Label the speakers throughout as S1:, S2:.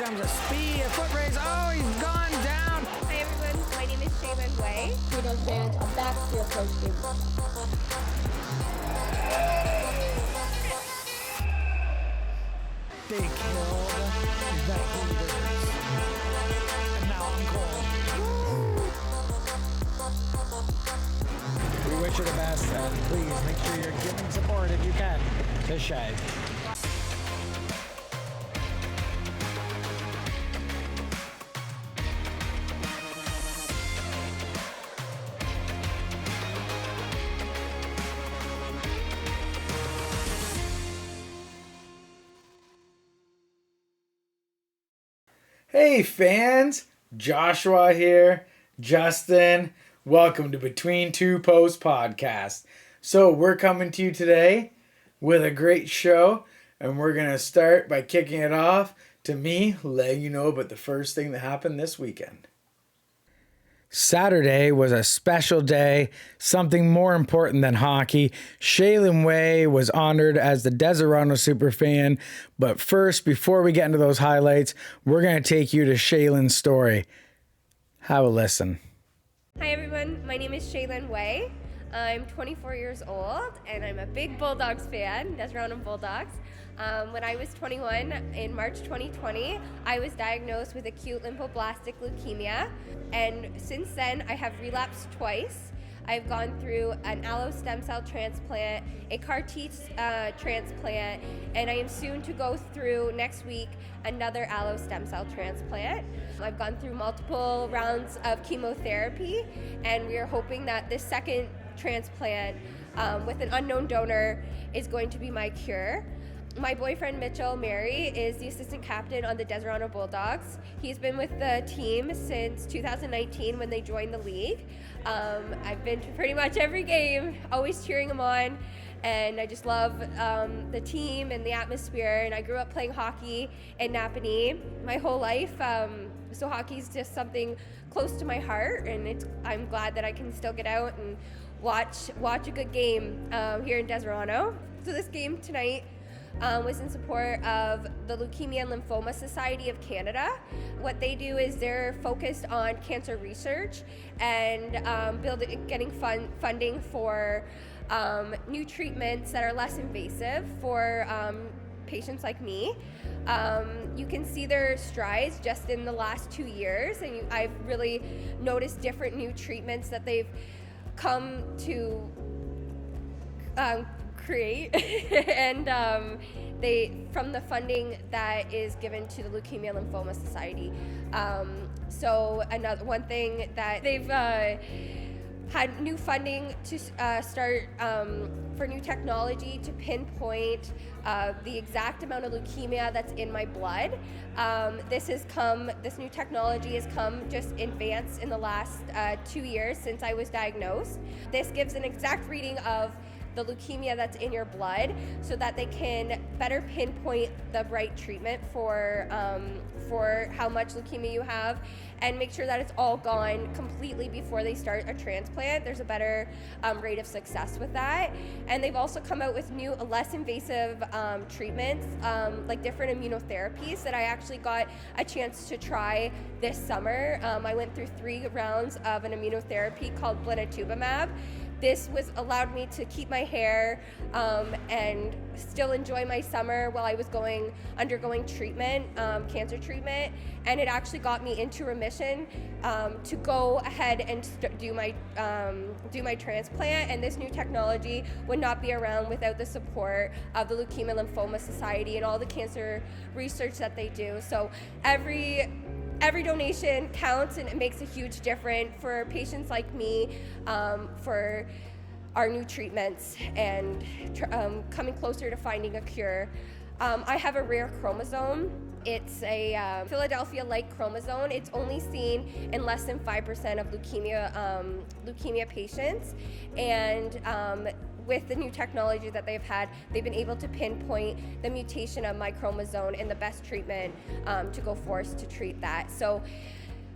S1: comes a speed, a foot race. Oh, he's gone down.
S2: Hi everyone, my name is Shaylin Way.
S3: Freedom fans are back to your coach game.
S1: They killed the haters. And now I'm cold. We wish you the best, and please make sure you're giving support if you can to Shay.
S4: Hey fans, Joshua here, Justin. Welcome to Between Two Posts podcast. So we're coming to you today with a great show, and we're going to start by kicking it off to me letting you know about the first thing that happened this weekend. Saturday was a special day, something more important than hockey. Shaylin Way was honored as the Deserano Superfan. But first, before we get into those highlights, we're going to take you to Shaylin's story. Have a listen.
S2: Hi everyone, my name is Shaylin Way. I'm 24 years old and I'm a big Bulldogs fan, Deserano Bulldogs. When I was 21 in March 2020, I was diagnosed with acute lymphoblastic leukemia, and since then I have relapsed twice. I've gone through an allo stem cell transplant, a CAR T transplant, and I am soon to go through next week another allo stem cell transplant. I've gone through multiple rounds of chemotherapy, and we are hoping that this second transplant with an unknown donor is going to be my cure. My boyfriend Mitchell Mary is the assistant captain on the Deserano Bulldogs. He's been with the team since 2019 when they joined the league. I've been to pretty much every game, always cheering him on, and I just love the team and the atmosphere. And I grew up playing hockey in Napanee my whole life, so hockey's just something close to my heart, and I'm glad that I can still get out and watch a good game here in Deserano. So this game tonight was in support of the Leukemia and Lymphoma Society of Canada. What they do is they're focused on cancer research and getting funding for new treatments that are less invasive for patients like me. You can see their strides just in the last 2 years, and I've really noticed different new treatments that they've come to create and they from the funding that is given to the Leukemia Lymphoma Society. So another one thing that they've had new funding to start for new technology to pinpoint the exact amount of leukemia that's in my blood. This new technology has come just advanced in the last 2 years since I was diagnosed. This gives an exact reading of the leukemia that's in your blood so that they can better pinpoint the right treatment for how much leukemia you have and make sure that it's all gone completely before they start a transplant. There's a better rate of success with that. And they've also come out with new, less invasive treatments, like different immunotherapies that I actually got a chance to try this summer. I went through 3 rounds of an immunotherapy called blinatumomab. This allowed me to keep my hair and still enjoy my summer while I was undergoing treatment, cancer treatment, and it actually got me into remission to go ahead and do my transplant. And this new technology would not be around without the support of the Leukemia Lymphoma Society and all the cancer research that they do. So every donation counts, and it makes a huge difference for patients like me, for our new treatments and coming closer to finding a cure. I have a rare chromosome. It's a Philadelphia-like chromosome. It's only seen in less than 5% of leukemia patients, and with the new technology that they've had, they've been able to pinpoint the mutation of my chromosome and the best treatment to go forth to treat that. So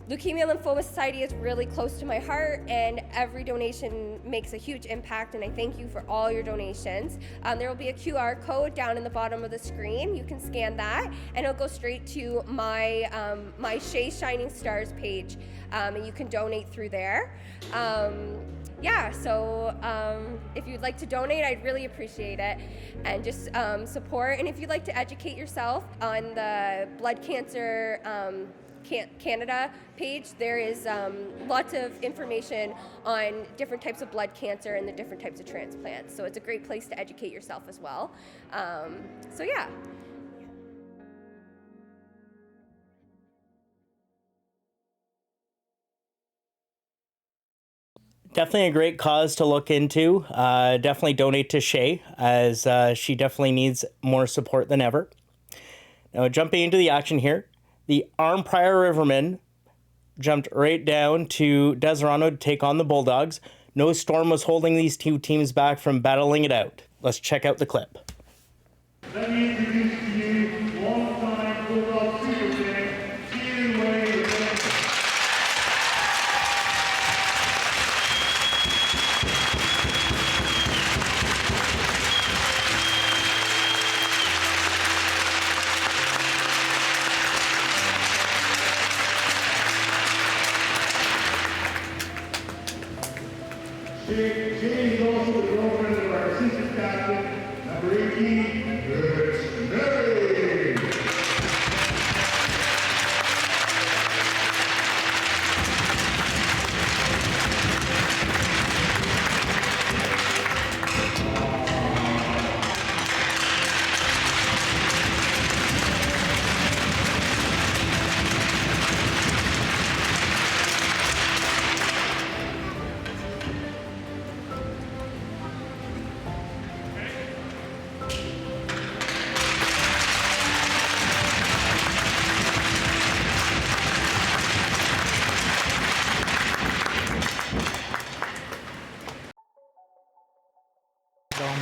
S2: Leukemia Lymphoma Society is really close to my heart, and every donation makes a huge impact, and I thank you for all your donations. There will be a QR code down in the bottom of the screen. You can scan that, and it'll go straight to my Shea Shining Stars page, and you can donate through there. If you'd like to donate, I'd really appreciate it, and just support. And if you'd like to educate yourself on the blood cancer Canada page, there is lots of information on different types of blood cancer and the different types of transplants. So it's a great place to educate yourself as well. Yeah.
S5: Definitely a great cause to look into. Definitely donate to Shea, as she definitely needs more support than ever. Now, jumping into the action here, the Arnprior Rivermen jumped right down to Deseronto to take on the Bulldogs. No storm was holding these two teams back from battling it out. Let's check out the clip.
S6: Let me introduce to you long-time Bulldog superfan, Ian Wade. She is also the girlfriend of our assistant captain, number 18, Rich Mary.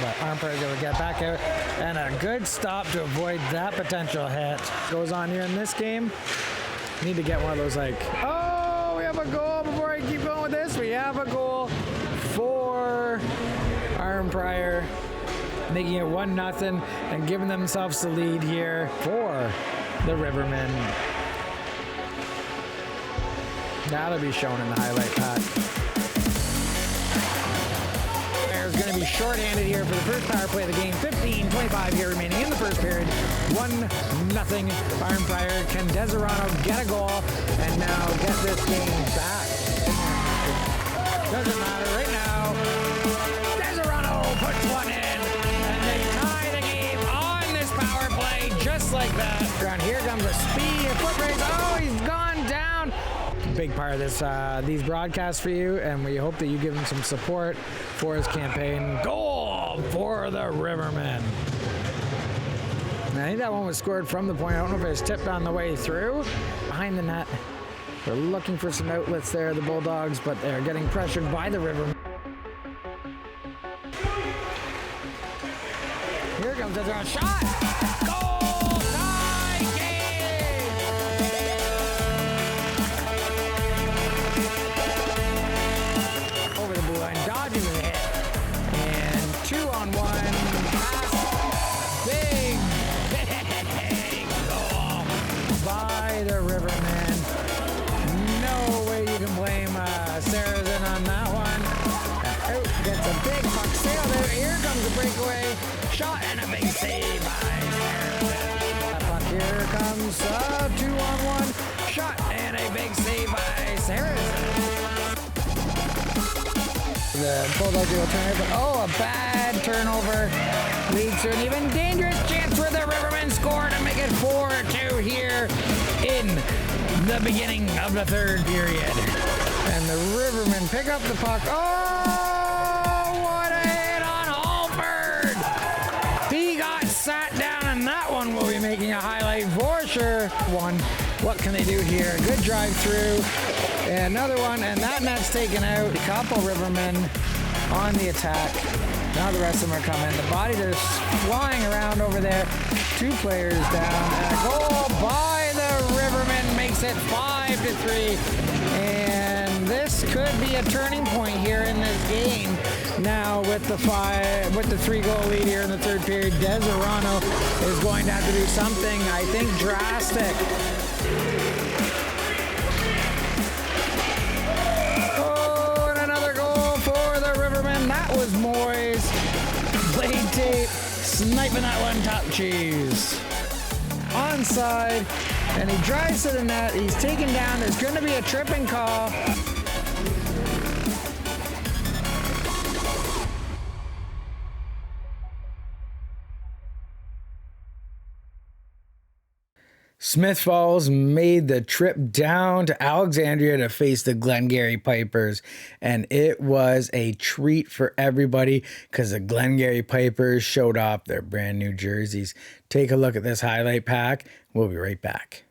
S1: But Arnprior will get back out, and a good stop to avoid that potential hit. Goes on here in this game. Need to get one of those like, oh, we have a goal before I keep going with this. We have a goal for Arnprior, making it 1-0 and giving themselves the lead here for the Rivermen. That'll be shown in the highlight pack. Is going to be shorthanded here for the first power play of the game. 15:25 here remaining in the first period. 1-0 Arnprior. Can Deseronto get a goal and now get this game back? Doesn't matter right now. Deseronto puts one in, and they tie the game on this power play just like that. Around here comes a speed foot race. Oh, he's gone down. Big part of this these broadcasts for you, and we hope that you give him some support for his campaign. Goal for the Rivermen. And I think that one was scored from the point. I don't know if it was tipped on the way through. Behind the net. They're looking for some outlets there, the Bulldogs, but they're getting pressured by the Rivermen. Here comes a shot. Goal! Tie game! Over the blue line, dodging the hit. And 2-on-1 pass. Big goal by the Rivermen. No way you can blame Saracen on that one. Out gets a big puck sail there. Here comes the breakaway shot and a big save by Saracen. That puck here comes a 2-on-1 shot and a big save by Saracen. The Bulldogs will turn it, but a bad turnover leads to an even dangerous chance for the Rivermen score to make it 4-2 here in the beginning of the third period. And the Rivermen pick up the puck. Oh, what a hit on Halford! He got sat down, and that one will be making a highlight for sure. What can they do here? Good drive through. And another one, and that net's taken out. A couple Rivermen on the attack. Now the rest of them are coming. The bodies are flying around over there. 2 players down. And a goal by the Rivermen makes makes it 5-3. And this could be a turning point here in this game. Now with the 3-goal lead here in the third period, Deserano is going to have to do something, I think, drastic. Oh, and another goal for the Rivermen. That was Moyes. Blade tape, sniping that one top cheese. Onside, and he drives to the net. He's taken down. There's going to be a tripping call. Smith Falls made the trip down to Alexandria to face the Glengarry Pipers, and it was a treat for everybody because the Glengarry Pipers showed off their brand new jerseys. Take a look at this highlight pack. We'll be right back.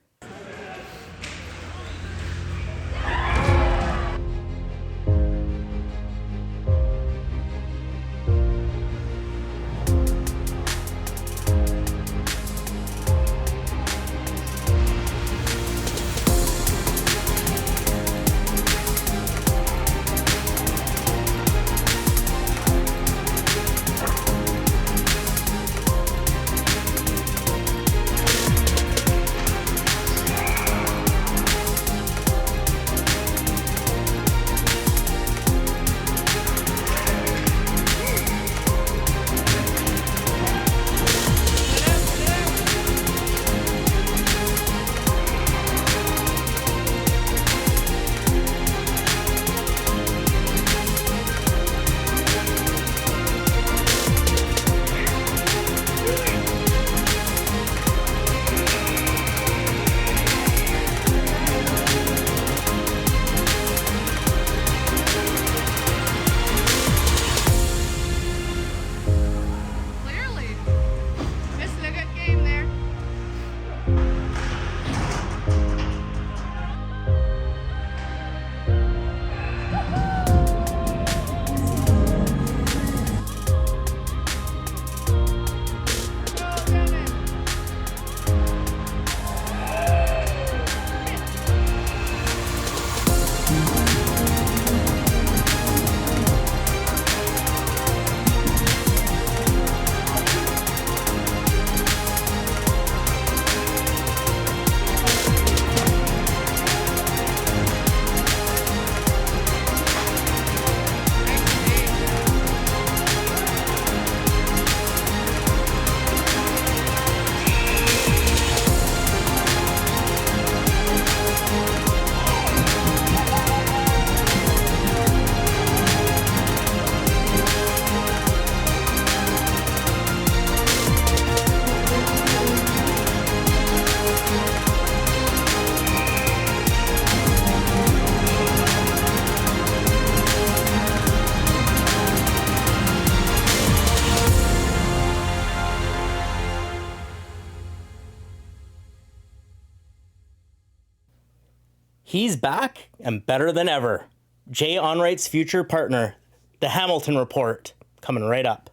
S5: He's back and better than ever. Jay Onright's future partner, the Hamilton Report, coming right up.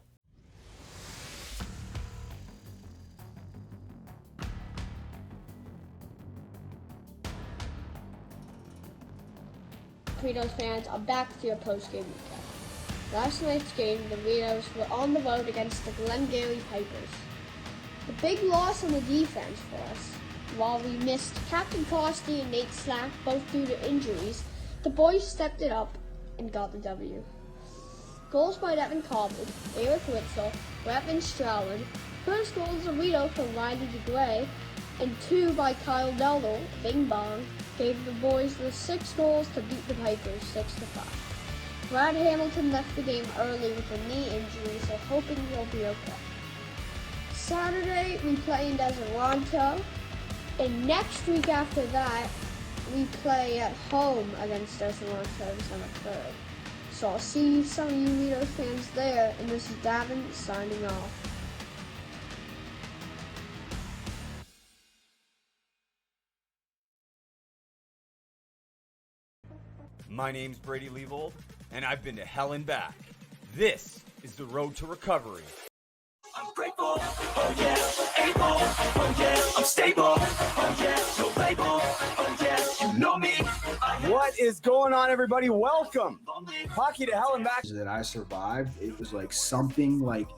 S3: Torpedoes fans, I'm back with your post-game recap. Last night's game, the Ritos were on the road against the Glengarry Pipers. The big loss on the defense for us. While we missed Captain Costy and Nate Slack, both due to injuries, the boys stepped it up and got the W. Goals by Devin Cobbin, Eric Witzel, Rapin Strowland, first goals of Rito from Riley DeGray, and 2 by Kyle Deldo, Bing Bong, gave the boys the 6 goals to beat the Pipers 6-5. Brad Hamilton left the game early with a knee injury, so hoping he'll be okay. Saturday, we play in Deseronto, and next week after that, we play at home against Deseronto December 3rd. So I'll see some of you Ritos fans there, and this is Davin signing off.
S7: My name's Brady Leavold, and I've been to hell and back. This is the road to recovery.
S8: I'm grateful, oh yeah. able. Oh yeah, I'm stable. Oh yeah, no label. Oh yeah, you know me.
S9: What is going on, everybody? Welcome. Hockey to Hell and Back.
S10: That I survived. It was like something like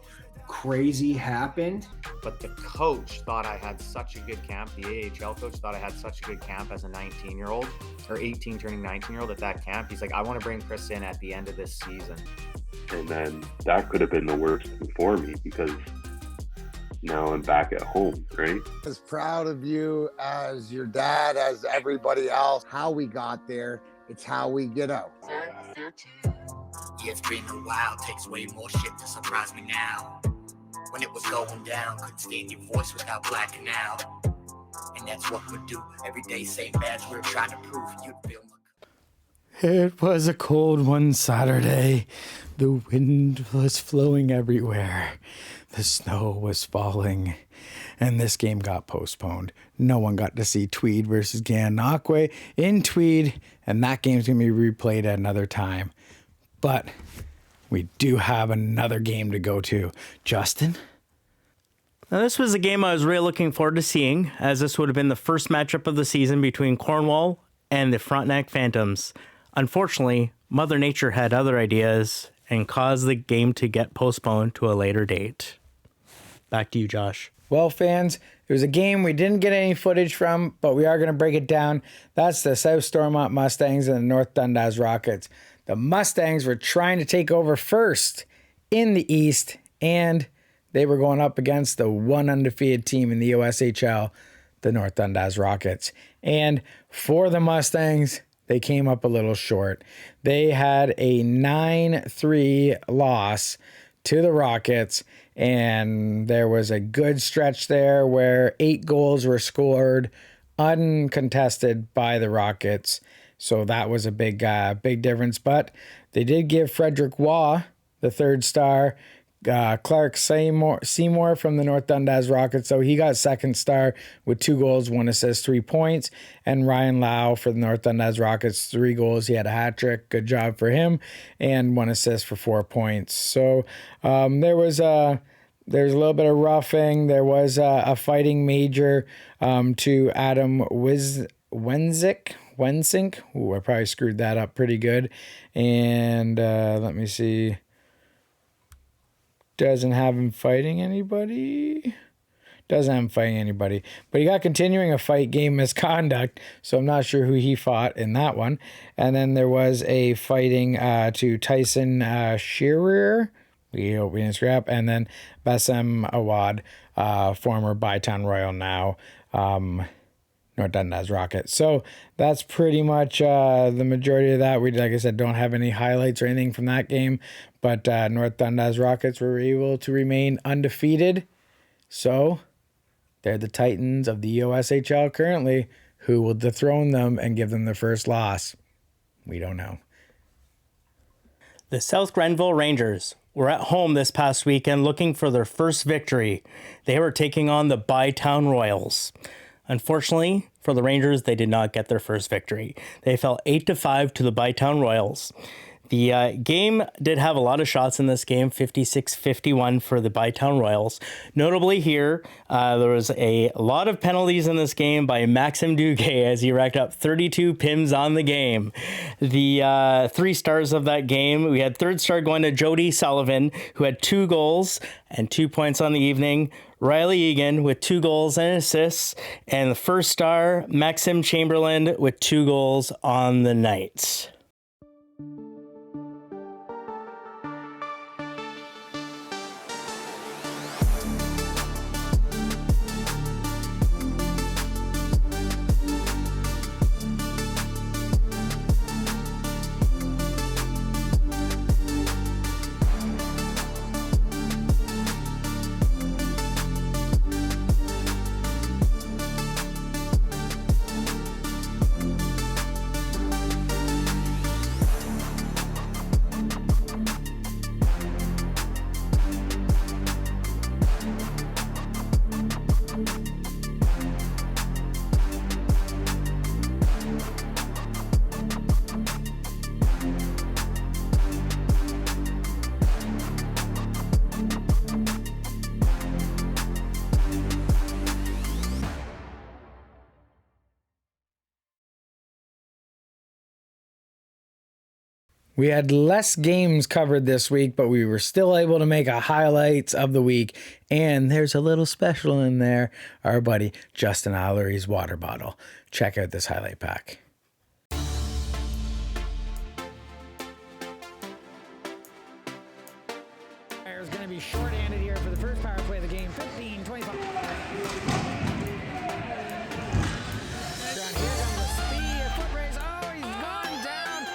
S10: crazy happened.
S11: But the coach thought I had such a good camp. The AHL coach thought I had such a good camp as a 19-year-old or 18 turning 19-year-old at that camp. He's like, I want to bring Chris in at the end of this season.
S12: And then that could have been the worst thing for me because now I'm back at home, right?
S13: As proud of you as your dad, as everybody else. How we got there, it's how we get out.
S14: Yeah, it's been a while, takes way more shit to surprise me now. When it was going down, couldn't stand your voice without blacking out. And that's what we do, every day same badge, we're trying to prove you'd feel.
S4: It was a cold one Saturday. The wind was flowing everywhere. The snow was falling. And this game got postponed. No one got to see Tweed versus Gananoque in Tweed. And that game's going to be replayed at another time. But we do have another game to go to. Justin?
S5: Now, this was a game I was really looking forward to seeing, as this would have been the first matchup of the season between Cornwall and the Frontenac Phantoms. Unfortunately, Mother Nature had other ideas and caused the game to get postponed to a later date. Back to you, Josh.
S4: Well, fans, it was a game we didn't get any footage from, but we are going to break it down. That's the South Stormont Mustangs and the North Dundas Rockets. The Mustangs were trying to take over first in the East, and they were going up against the one undefeated team in the USHL, the North Dundas Rockets. And for the Mustangs, they came up a little short. They had a 9-3 loss to the Rockets, and there was a good stretch there where 8 goals were scored uncontested by the Rockets. So that was a big difference. But they did give Frederick Waugh, the third star, Clark Seymour from the North Dundas Rockets. So he got second star with 2 goals, 1 assist, 3 points. And Ryan Lau for the North Dundas Rockets, 3 goals. He had a hat trick. Good job for him. And 1 assist for 4 points. So there was a little bit of roughing. There was a fighting major to Adam Wensink. Ooh, I probably screwed that up pretty good. And let me see. Doesn't have him fighting anybody. But he got continuing a fight game misconduct, so I'm not sure who he fought in that one. And then there was a fighting to Tyson Shearer. We hope we didn't scrap. And then Bassem Awad, former Bytown Royal, now North Dundas Rockets. So that's pretty much the majority of that. We, like I said, don't have any highlights or anything from that game, but North Dundas Rockets were able to remain undefeated. So they're the Titans of the USHL currently. Who will dethrone them and give them their first loss? We don't know.
S5: The South Grenville Rangers were at home this past weekend looking for their first victory. They were taking on the Bytown Royals. Unfortunately for the Rangers, they did not get their first victory. They fell 8-5 to the Bytown Royals. The game did have a lot of shots in this game, 56-51 for the Bytown Royals. Notably here, there was a lot of penalties in this game by Maxim Duguay as he racked up 32 PIMs on the game. The 3 stars of that game, we had third star going to Jody Sullivan, who had 2 goals and 2 points on the evening. Riley Egan with 2 goals and assists. And the first star, Maxim Chamberlain, with 2 goals on the night.
S4: We had less games covered this week, but we were still able to make a highlights of the week. And there's a little special in there, our buddy Justin Allery's water bottle. Check out this highlight pack.
S1: Is going to be short-handed here for the first power play of the game. 15, 25. Here comes the speed, a foot race. Oh, he's gone down.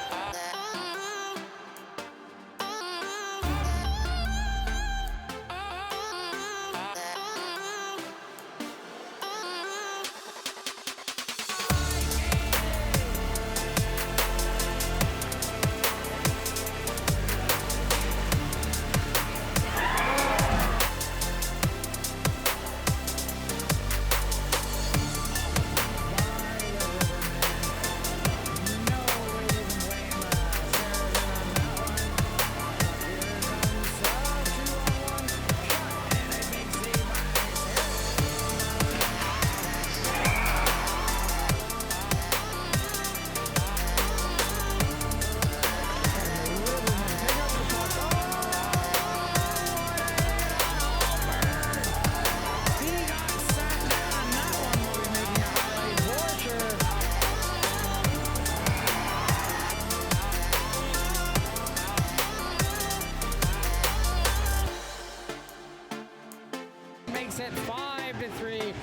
S1: Makes it 5-3,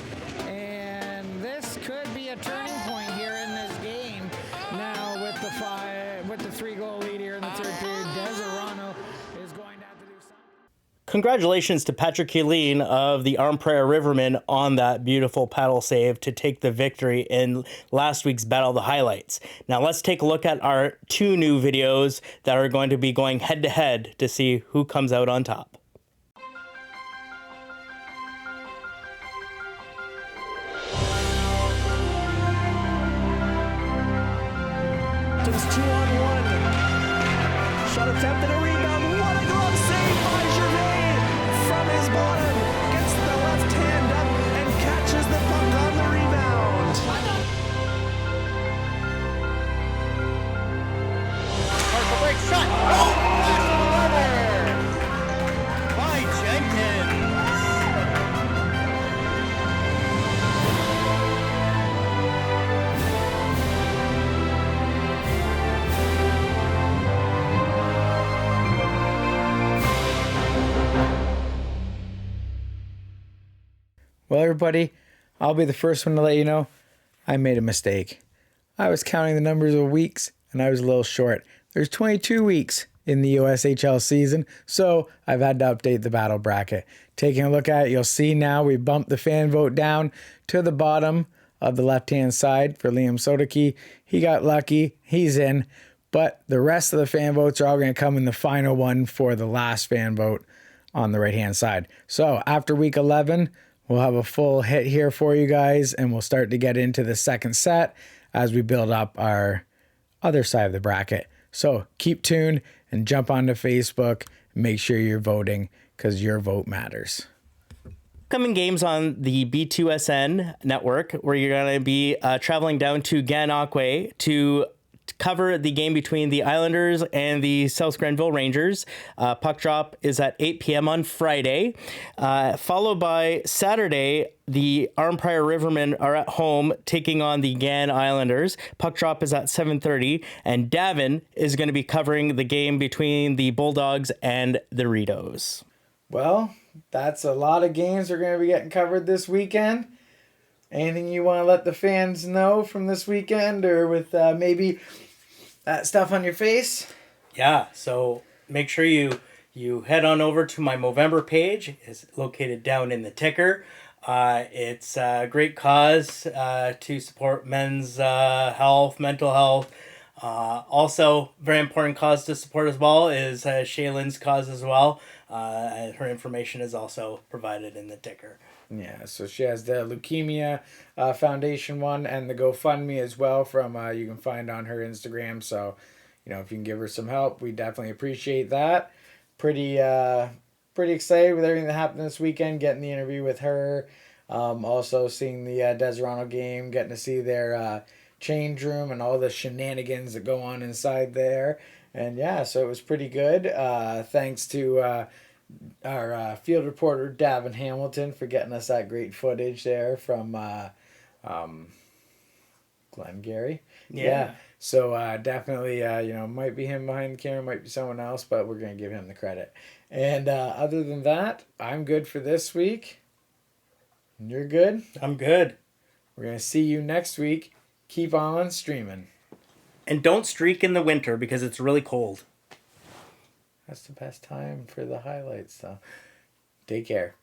S1: and this could be a turning point here in this game. Now with the 3-goal lead here in the third period, Deserano is going to have to do something.
S5: Congratulations to Patrick Keeleen of the Arnprior Rivermen on that beautiful paddle save to take the victory in last week's Battle of the Highlights. Now let's take a look at our 2 new videos that are going to be going head-to-head to see who comes out on top.
S15: It's 2-on-1. Shot attempted, a rebound. What a glove save by Gervais from his bottom. Gets the left hand up and catches the puck on the rebound.
S8: Partial break shot. Oh, by Jenkins.
S4: Well, everybody, I'll be the first one to let you know I made a mistake. I was counting the numbers of weeks, and I was a little short. There's 22 weeks in the USHL season, so I've had to update the battle bracket. Taking a look at it, you'll see now we bumped the fan vote down to the bottom of the left-hand side for Liam Sodeke. He got lucky. He's in. But the rest of the fan votes are all going to come in the final one for the last fan vote on the right-hand side. So after week 11, we'll have a full hit here for you guys, and we'll start to get into the second set as we build up our other side of the bracket. So keep tuned and jump onto Facebook. Make sure you're voting because your vote matters.
S5: Upcoming games on the B2SN network, where you're going to be traveling down to Gananoque to cover the game between the Islanders and the South Grenville Rangers. Puck drop is at 8 p.m. on Friday, followed by Saturday. The Arnprior Rivermen are at home taking on the Gan Islanders. Puck drop is at 7:30, and Davin is going to be covering the game between the Bulldogs and the Ritos.
S4: Well, that's a lot of games we're going to be getting covered this weekend. Anything you want to let the fans know from this weekend, or with maybe that stuff on your face?
S5: Yeah, so make sure you head on over to my Movember page. It's located down in the ticker. It's a great cause to support men's health, mental health. Also, very important cause to support as well is Shaylin's cause as well. Her information is also provided in the ticker.
S4: Yeah, so she has the Leukemia Foundation one and the GoFundMe as well from you can find on her Instagram. So, if you can give her some help, we definitely appreciate that. Pretty excited with everything that happened this weekend, getting the interview with her. Also seeing the Deserano game, getting to see their change room and all the shenanigans that go on inside there. And yeah, so it was pretty good. Thanks to our field reporter, Davin Hamilton, for getting us that great footage there from Glengarry.
S5: Yeah.
S4: So definitely, might be him behind the camera, might be someone else, but we're going to give him the credit. And other than that, I'm good for this week. You're good?
S5: I'm good.
S4: We're going to see you next week. Keep on streaming.
S5: And don't streak in the winter because it's really cold.
S4: That's the best time for the highlights, so take care.